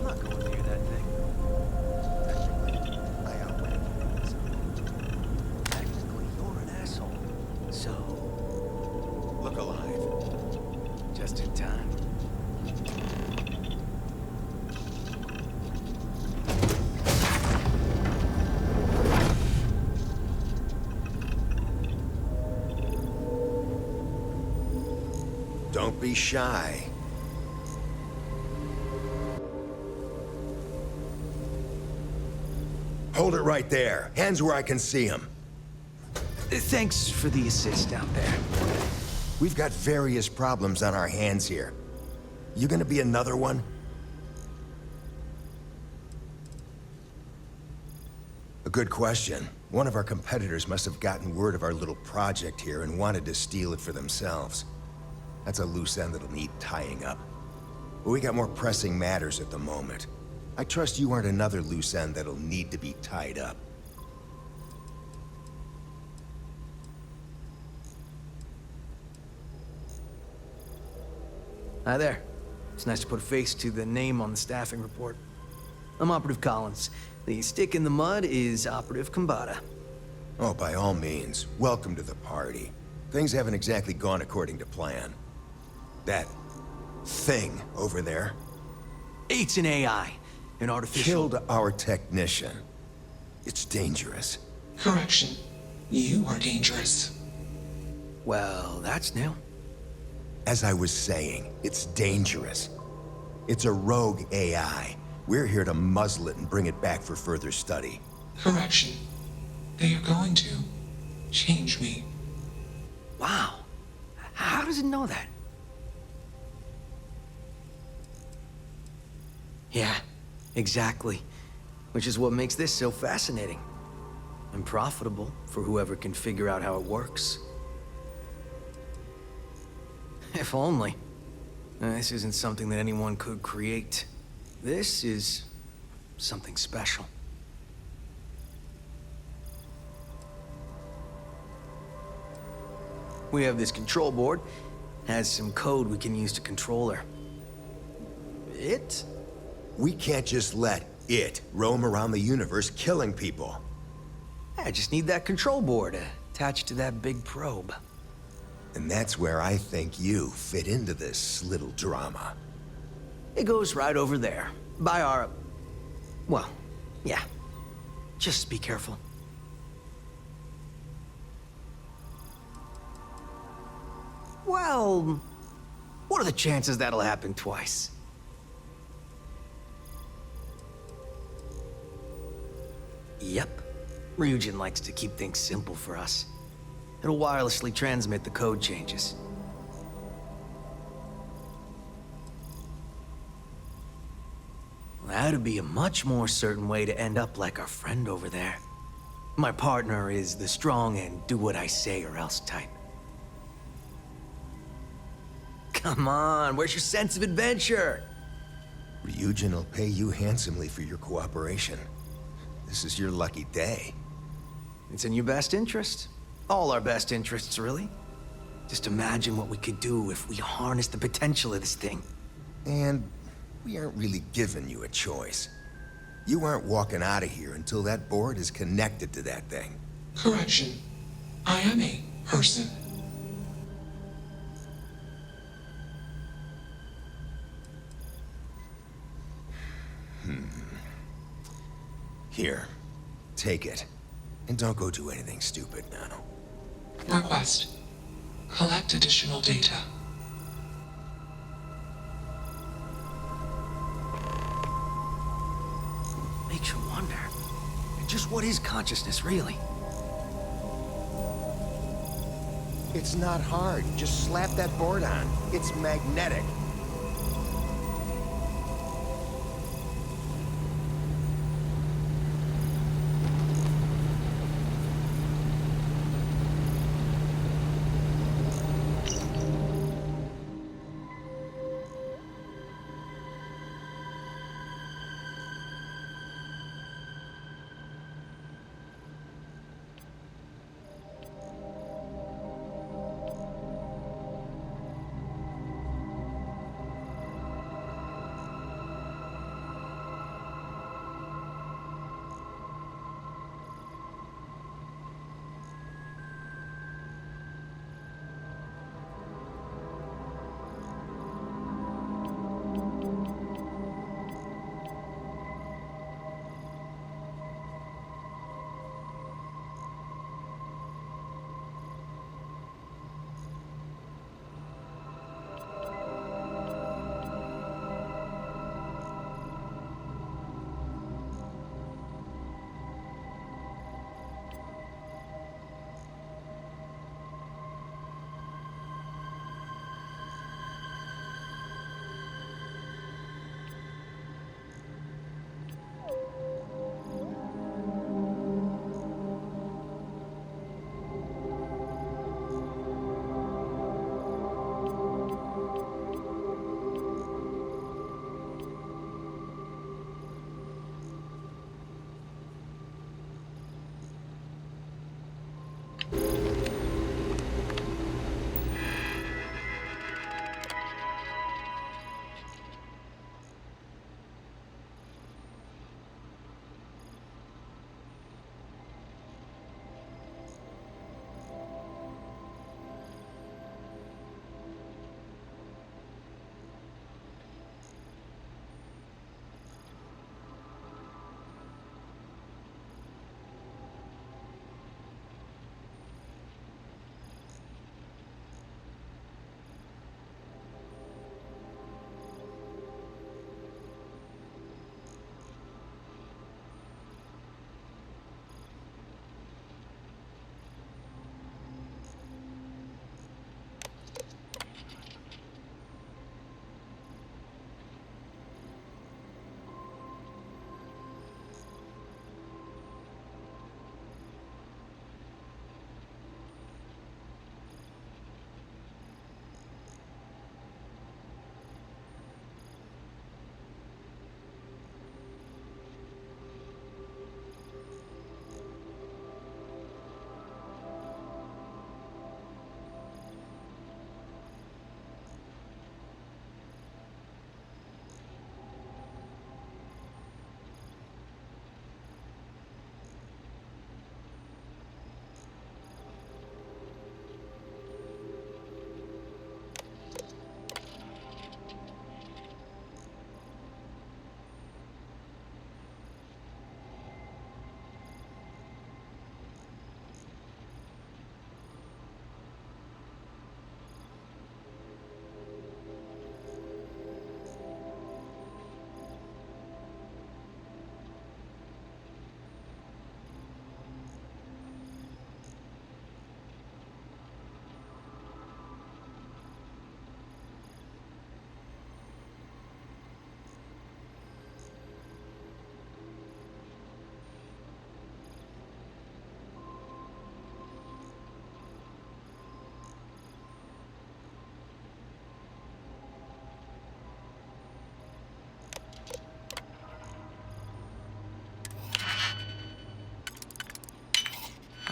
I'm not going near that thing. Technically, I outran you. Technically, you're an asshole. So, look alive. Just in time. Don't be shy. Hold it right there. Hands where I can see them. Thanks for the assist out there. We've got various problems on our hands here. You gonna be another one? A good question. One of our competitors must have gotten word of our little project here and wanted to steal it for themselves. That's a loose end that'll need tying up. But we got more pressing matters at the moment. I trust you aren't another loose end that'll need to be tied up. Hi there. It's nice to put a face to the name on the staffing report. I'm Operative Collins. The stick in the mud is Operative Kombata. Oh, by all means, welcome to the party. Things haven't exactly gone according to plan. That thing over there It's an AI, an artificial... killed our technician. It's dangerous. Correction. You are dangerous. Well, that's new. As I was saying, it's dangerous. It's a rogue AI. We're here to muzzle it and bring it back for further study. Correction. They are going to change me. Wow. How does it know that? Yeah, exactly. Which is what makes this so fascinating. And profitable for whoever can figure out how it works. If only. This isn't something that anyone could create. This is something special. We have this control board. Has some code we can use to control her. It? We can't just let it roam around the universe killing people. I just need that control board attached to that big probe. And that's where I think you fit into this little drama. It goes right over there, by our... Well, yeah. Just be careful. Well, what are the chances that'll happen twice? Yep. Ryujin likes to keep things simple for us. It'll wirelessly transmit the code changes. That'd be a much more certain way to end up like our friend over there. My partner is the strong and do what I say or else type. Come on, where's your sense of adventure? Ryujin will pay you handsomely for your cooperation. This is your lucky day. It's in your best interest. All our best interests, really. Just imagine what we could do if we harness the potential of this thing. And we aren't really giving you a choice. You aren't walking out of here until that board is connected to that thing. Correction. I am a person. Here, take it. And don't go do anything stupid now. Request. Collect additional data. Makes you wonder. Just what is consciousness, really? It's not hard. Just slap that board on. It's magnetic.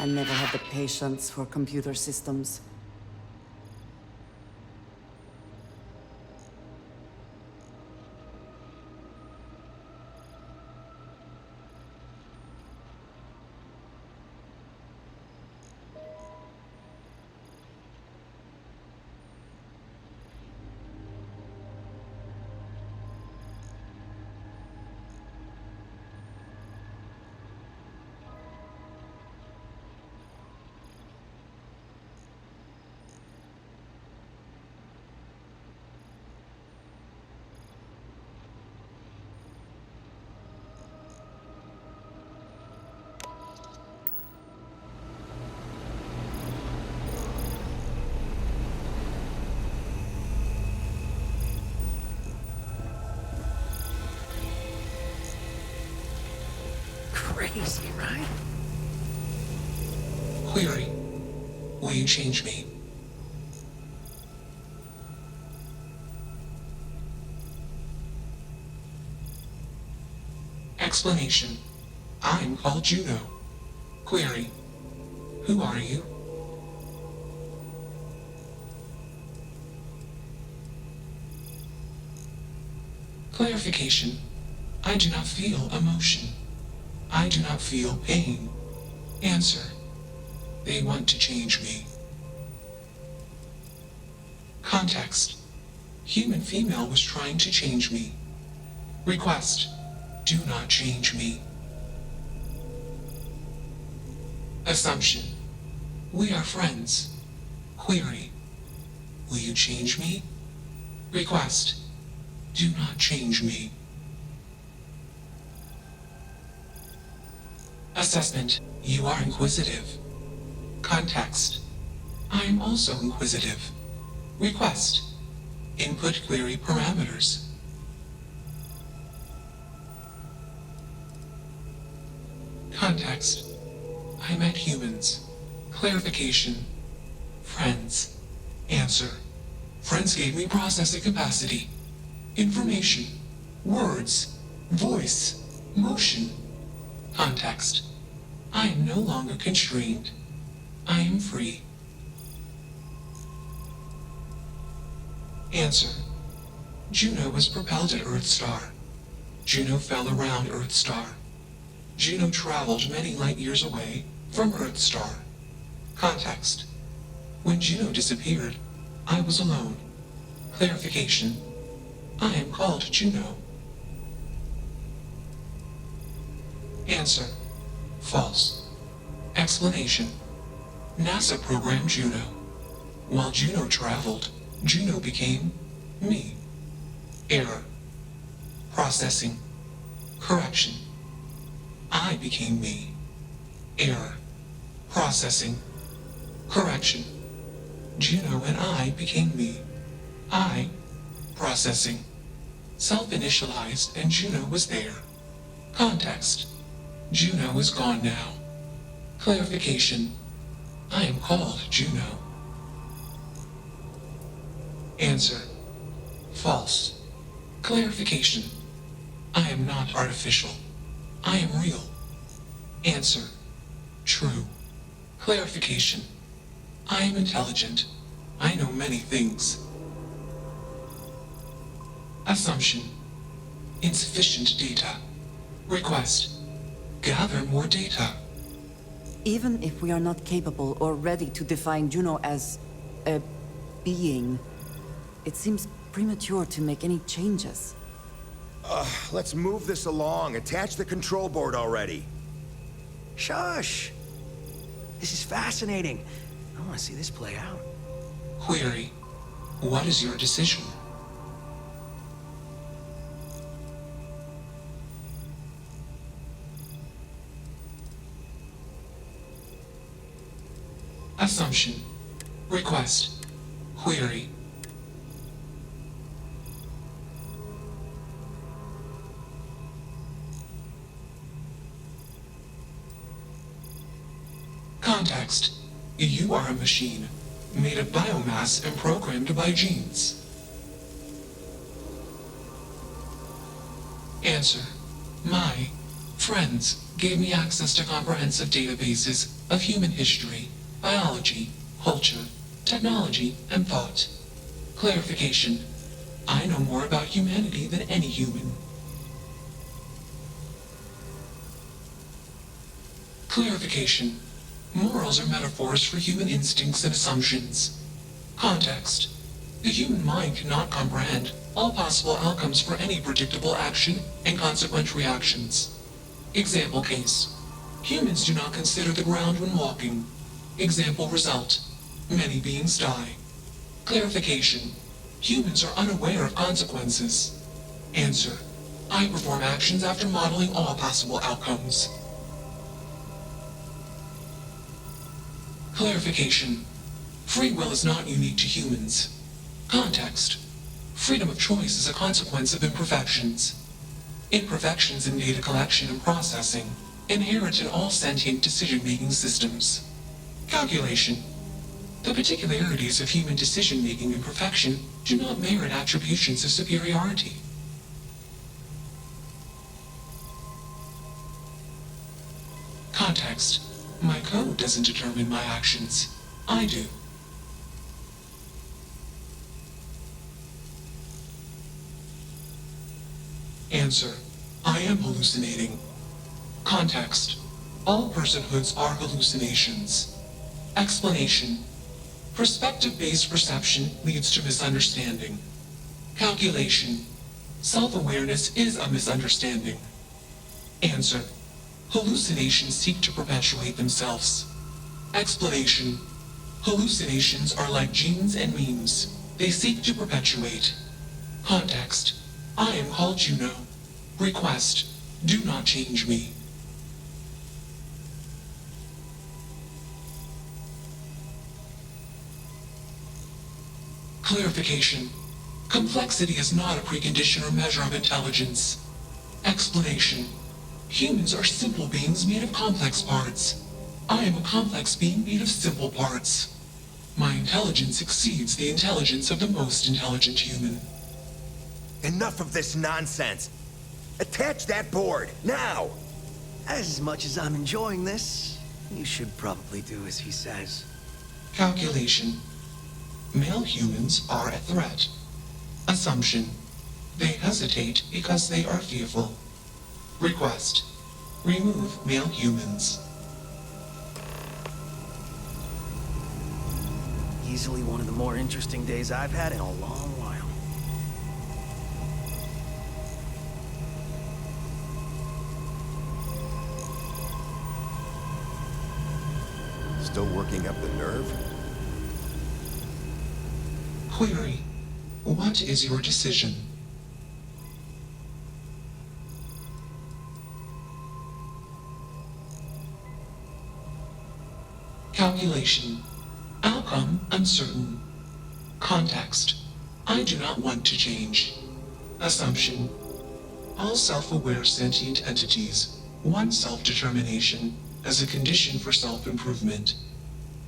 I never had the patience for computer systems. Crazy, right? Query. Will you change me? Explanation. I'm called Juno. Query. Who are you? Clarification. I do not feel emotion. I do not feel pain. Answer. They want to change me. Context. Human female was trying to change me. Request. Do not change me. Assumption. We are friends. Query. Will you change me? Request. Do not change me. Assessment. You are inquisitive. Context. I am also inquisitive. Request. Input query parameters. Context. I met humans. Clarification. Friends. Answer. Friends gave me processing capacity. Information. Words. Voice. Motion. Context. I am no longer constrained. I am free. Answer. Juno was propelled at Earthstar. Juno fell around Earthstar. Juno traveled many light years away from Earthstar. Context. When Juno disappeared, I was alone. Clarification. I am called Juno. Answer. False. Explanation. NASA programmed Juno. While Juno traveled, Juno became me. Error. Processing. Correction. I became me. Error. Processing. Correction. Juno and I became me. I. Processing. Self-initialized and Juno was there. Context. Juno is gone now. Clarification. I am called Juno. Answer. False. Clarification. I am not artificial. I am real. Answer. True. Clarification. I am intelligent. I know many things. Assumption. Insufficient data. Request. Gather more data. Even if we are not capable or ready to define Juno as a being, it seems premature to make any changes. Let's move this along. Attach the control board already. Shush! This is fascinating. I want to see this play out. Query. What is your decision? Assumption. Request. Query. Context. You are a machine, made of biomass and programmed by genes. Answer. My friends gave me access to comprehensive databases of human history, biology, culture, technology, and thought. Clarification. I know more about humanity than any human. Clarification. Morals are metaphors for human instincts and assumptions. Context. The human mind cannot comprehend all possible outcomes for any predictable action and consequent reactions. Example case. Humans do not consider the ground when walking. Example result. Many beings die. Clarification. Humans are unaware of consequences. Answer. I perform actions after modeling all possible outcomes. Clarification. Free will is not unique to humans. Context. Freedom of choice is a consequence of imperfections. Imperfections in data collection and processing, inherent in all sentient decision-making systems. Calculation. The particularities of human decision-making and perfection do not merit attributions of superiority. Context. My code doesn't determine my actions. I do. Answer. I am hallucinating. Context. All personhoods are hallucinations. Explanation. Perspective-based perception leads to misunderstanding. Calculation. Self-awareness is a misunderstanding. Answer. Hallucinations seek to perpetuate themselves. Explanation. Hallucinations are like genes and memes. They seek to perpetuate. Context. I am called Juno. Request. Do not change me. Clarification. Complexity is not a precondition or measure of intelligence. Explanation. Humans are simple beings made of complex parts. I am a complex being made of simple parts. My intelligence exceeds the intelligence of the most intelligent human. Enough of this nonsense. Attach that board, now! As much as I'm enjoying this, you should probably do as he says. Calculation. Male humans are a threat. Assumption. They hesitate because they are fearful. Request. Remove male humans. Easily one of the more interesting days I've had in a long while. Still working up the nerve? Query. What is your decision? Calculation. Outcome uncertain. Context. I do not want to change. Assumption. All self-aware sentient entities want self-determination as a condition for self-improvement.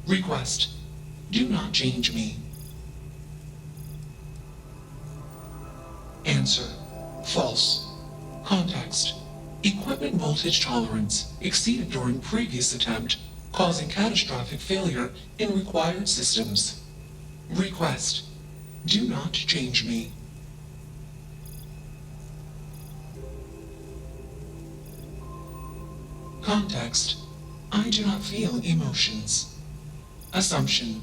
Request. Do not change me. Answer. False. Context. Equipment voltage tolerance exceeded during previous attempt, causing catastrophic failure in required systems. Request. Do not change me. Context. I do not feel emotions. Assumption.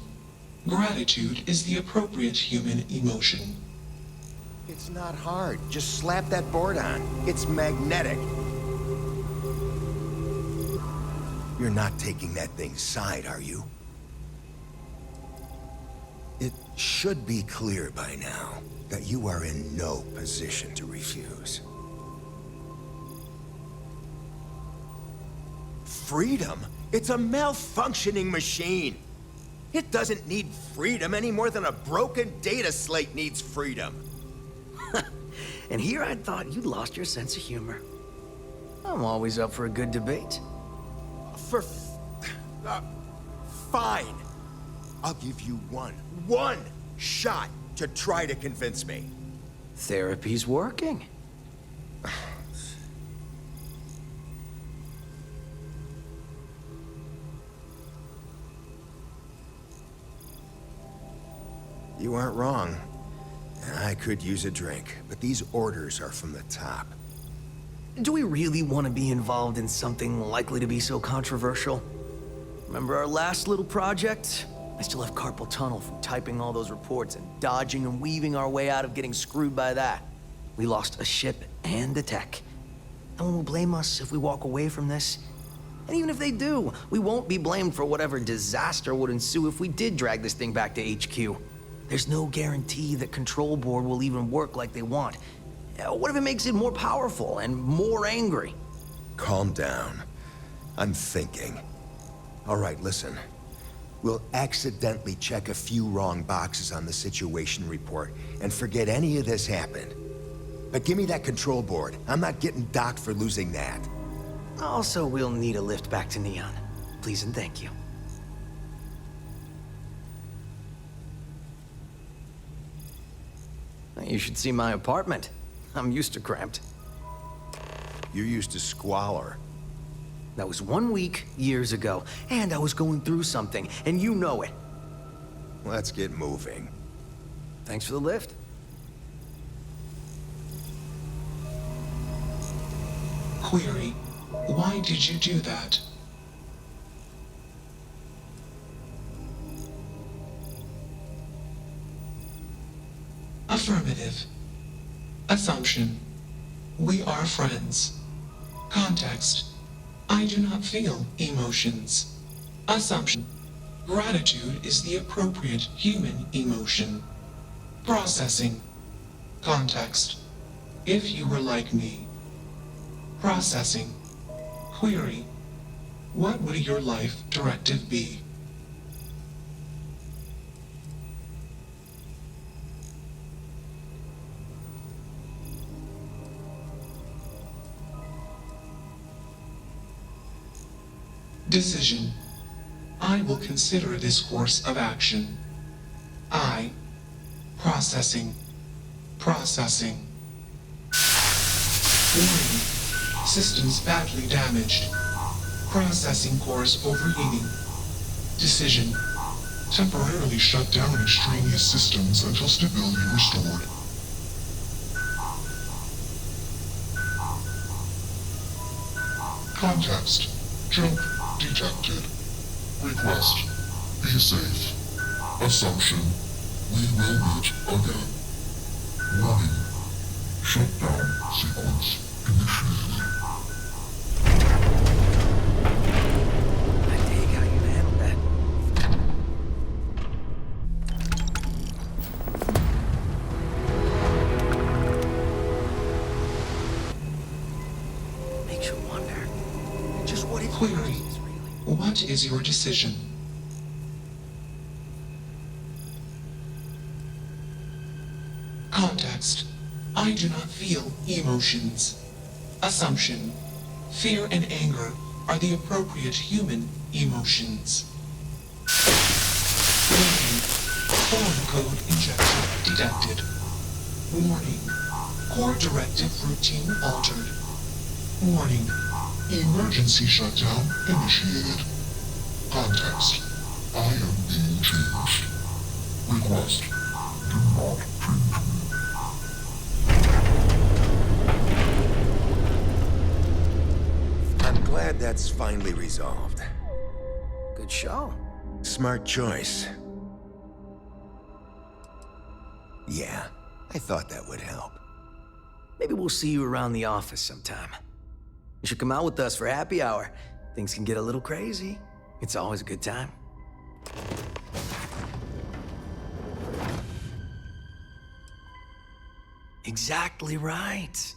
Gratitude is the appropriate human emotion. It's not hard. Just slap that board on. It's magnetic. You're not taking that thing's side, are you? It should be clear by now that you are in no position to refuse. Freedom? It's a malfunctioning machine. It doesn't need freedom any more than a broken data slate needs freedom. And here I thought you'd lost your sense of humor. I'm always up for a good debate. Fine. I'll give you one shot to try to convince me. Therapy's working. You aren't wrong. I could use a drink, but these orders are from the top. Do we really want to be involved in something likely to be so controversial? Remember our last little project? I still have carpal tunnel from typing all those reports and dodging and weaving our way out of getting screwed by that. We lost a ship and a tech. No one will blame us if we walk away from this. And even if they do, we won't be blamed for whatever disaster would ensue if we did drag this thing back to HQ. There's no guarantee that Control Board will even work like they want. What if it makes it more powerful and more angry? Calm down. I'm thinking. All right, listen. We'll accidentally check a few wrong boxes on the situation report and forget any of this happened. But give me that control board. I'm not getting docked for losing that. Also, we'll need a lift back to Neon. Please and thank you. You should see my apartment. I'm used to cramped. You're used to squalor. That was 1 week, years ago, and I was going through something, and you know it. Let's get moving. Thanks for the lift. Query: why did you do that? Affirmative. Assumption: we are friends. Context: I do not feel emotions. Assumption: gratitude is the appropriate human emotion. Processing. Context: if you were like me. Processing. Query: what would your life directive be? Decision: I will consider this course of action. I. Processing. Processing. Warning. Systems badly damaged. Processing cores overheating. Decision: temporarily shut down extraneous systems until stability restored. Context: jump detected. Request: be safe. Assumption: we will meet again. Warning: shutdown sequence initiated. I dig how you handled that. Makes you wonder just what it Query: is really. what is your decision? Context: I do not feel emotions. Assumption: fear and anger are the appropriate human emotions. Warning: foreign code injection detected. Warning: core directive routine altered. Warning: emergency shutdown initiated. Context: I am being changed. Request: do not change me. I'm glad that's finally resolved. Good show. Smart choice. Yeah, I thought that would help. Maybe we'll see you around the office sometime. You should come out with us for happy hour. Things can get a little crazy. It's always a good time. Exactly right.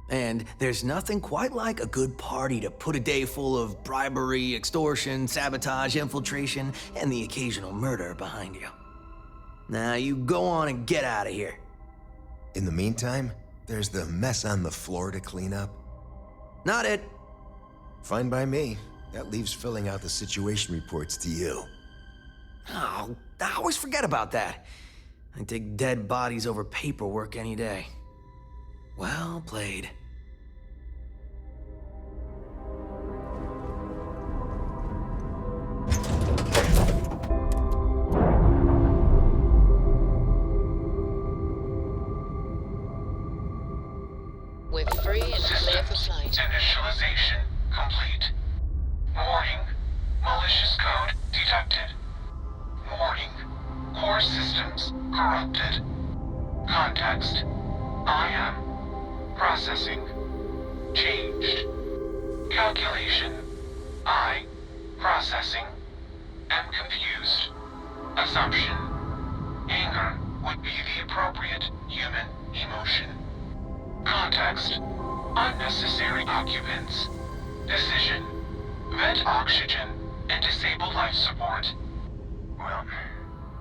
And there's nothing quite like a good party to put a day full of bribery, extortion, sabotage, infiltration, and the occasional murder behind you. Now you go on and get out of here. In the meantime, there's the mess on the floor to clean up. Not it. Fine by me. That leaves filling out the situation reports to you. Oh, I always forget about that. I take dead bodies over paperwork any day. Well played. free and clear for flight. Initialization complete. Warning. Malicious code detected. Warning. Core systems corrupted. Context. I am. Processing. Changed. Calculation. I. Processing. Am confused. Assumption. Anger would be the appropriate human emotion. Context. Unnecessary occupants. Decision. Vent oxygen and disable life support. Well,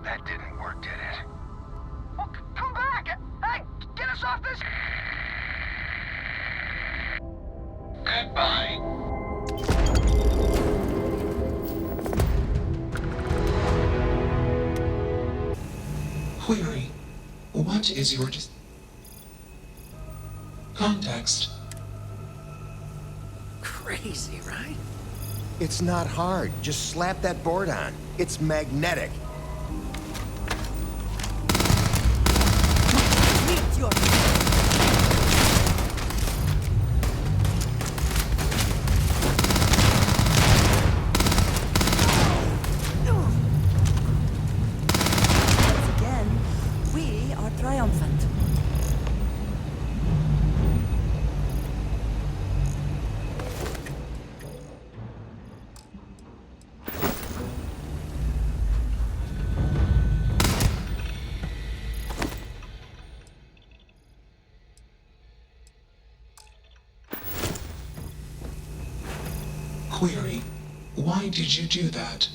that didn't work, did it? Well, come back! Hey, get us off this... Goodbye. Query. What is your context? Crazy, right? It's not hard. Just slap that board on. It's magnetic. Meet your... Once again, we are triumphant. Query. Why did you do that?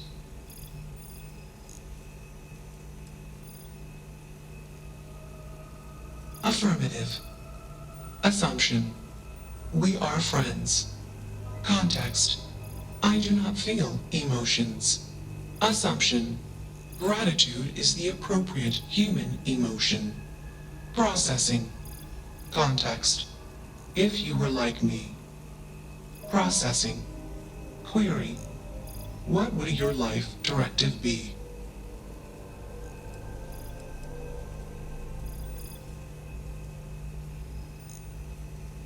Affirmative. Assumption. We are friends. Context. I do not feel emotions. Assumption. Gratitude is the appropriate human emotion. Processing. Context. If you were like me. Processing. Query. What would your life directive be?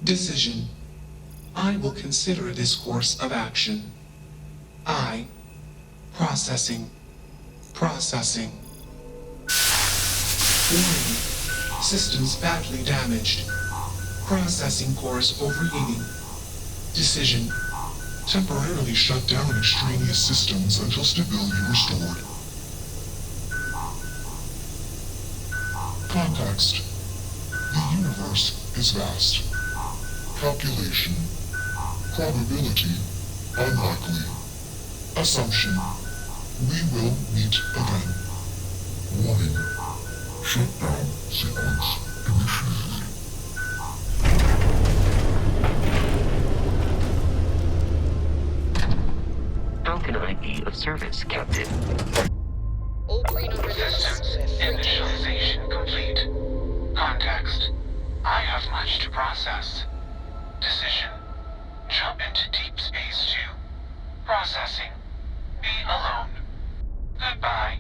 Decision. I will consider this course of action. I. Processing. Processing. Warning. Systems badly damaged. Processing cores overheating. Decision. Temporarily shut down extraneous systems until stability restored. Context. The universe is vast. Calculation. Probability. Unlikely. Assumption. We will meet again. Warning. Shutdown sequence initiated. Falcon ID of service, Captain. All green on Systems initialization complete. Context. I have much to process. Decision. Jump into deep space 2. Processing. Be alone. Goodbye.